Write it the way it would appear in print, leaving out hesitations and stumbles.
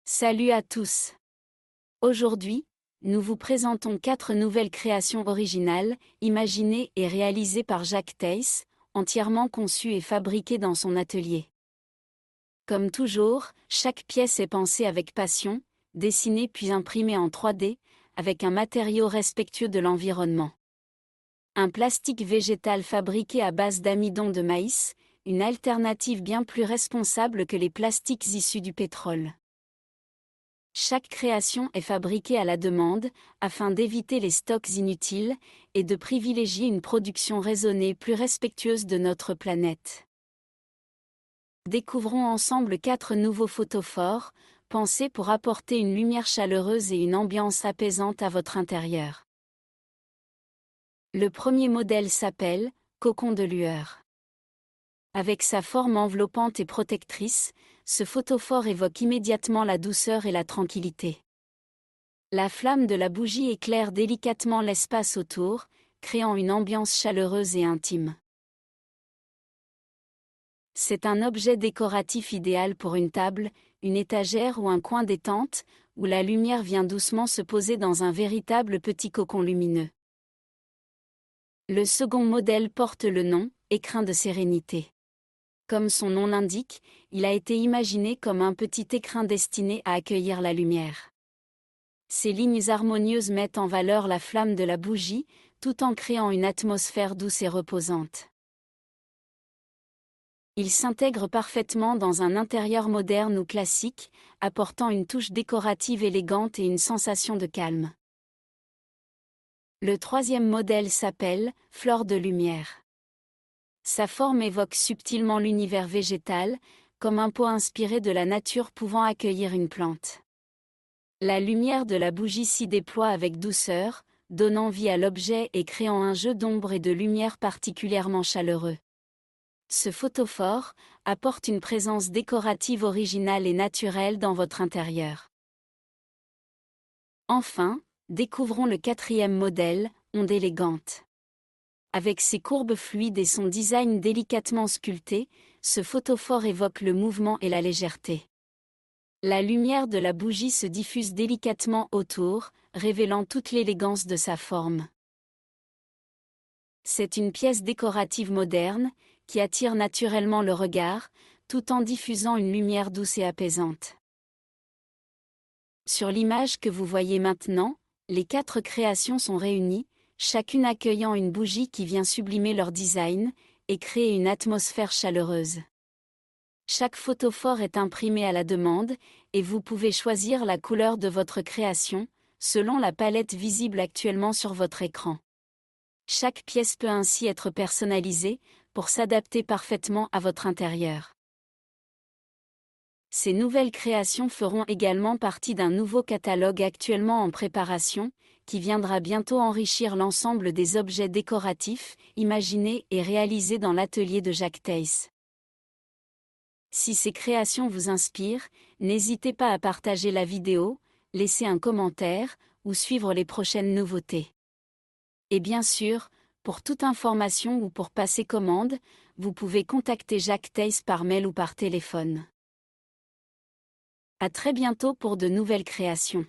Salut à tous. Aujourd'hui, nous vous présentons 4 nouvelles créations originales, imaginées et réalisées par Jacques Theiss, entièrement conçues et fabriquées dans son atelier. Comme toujours, chaque pièce est pensée avec passion, dessinée puis imprimée en 3D, avec un matériau respectueux de l'environnement. Un plastique végétal fabriqué à base d'amidon de maïs, une alternative bien plus responsable que les plastiques issus du pétrole. Chaque création est fabriquée à la demande, afin d'éviter les stocks inutiles, et de privilégier une production raisonnée plus respectueuse de notre planète. Découvrons ensemble 4 nouveaux photophores, pensés pour apporter une lumière chaleureuse et une ambiance apaisante à votre intérieur. Le premier modèle s'appelle « Cocon de lueur ». Avec sa forme enveloppante et protectrice, ce photophore évoque immédiatement la douceur et la tranquillité. La flamme de la bougie éclaire délicatement l'espace autour, créant une ambiance chaleureuse et intime. C'est un objet décoratif idéal pour une table, une étagère ou un coin détente, où la lumière vient doucement se poser dans un véritable petit cocon lumineux. Le second modèle porte le nom « Écrin de sérénité ». Comme son nom l'indique, il a été imaginé comme un petit écrin destiné à accueillir la lumière. Ces lignes harmonieuses mettent en valeur la flamme de la bougie, tout en créant une atmosphère douce et reposante. Il s'intègre parfaitement dans un intérieur moderne ou classique, apportant une touche décorative élégante et une sensation de calme. Le troisième modèle s'appelle « Fleur de lumière ». Sa forme évoque subtilement l'univers végétal, comme un pot inspiré de la nature pouvant accueillir une plante. La lumière de la bougie s'y déploie avec douceur, donnant vie à l'objet et créant un jeu d'ombre et de lumière particulièrement chaleureux. Ce photophore apporte une présence décorative originale et naturelle dans votre intérieur. Enfin, découvrons le quatrième modèle, Onde élégante. Avec ses courbes fluides et son design délicatement sculpté, ce photophore évoque le mouvement et la légèreté. La lumière de la bougie se diffuse délicatement autour, révélant toute l'élégance de sa forme. C'est une pièce décorative moderne, qui attire naturellement le regard, tout en diffusant une lumière douce et apaisante. Sur l'image que vous voyez maintenant, les 4 créations sont réunies, chacune accueillant une bougie qui vient sublimer leur design, et créer une atmosphère chaleureuse. Chaque photophore est imprimé à la demande, et vous pouvez choisir la couleur de votre création, selon la palette visible actuellement sur votre écran. Chaque pièce peut ainsi être personnalisée, pour s'adapter parfaitement à votre intérieur. Ces nouvelles créations feront également partie d'un nouveau catalogue actuellement en préparation, qui viendra bientôt enrichir l'ensemble des objets décoratifs, imaginés et réalisés dans l'atelier de Jacques Theiss. Si ces créations vous inspirent, n'hésitez pas à partager la vidéo, laisser un commentaire, ou suivre les prochaines nouveautés. Et bien sûr, pour toute information ou pour passer commande, vous pouvez contacter Jacques Theiss par mail ou par téléphone. À très bientôt pour de nouvelles créations.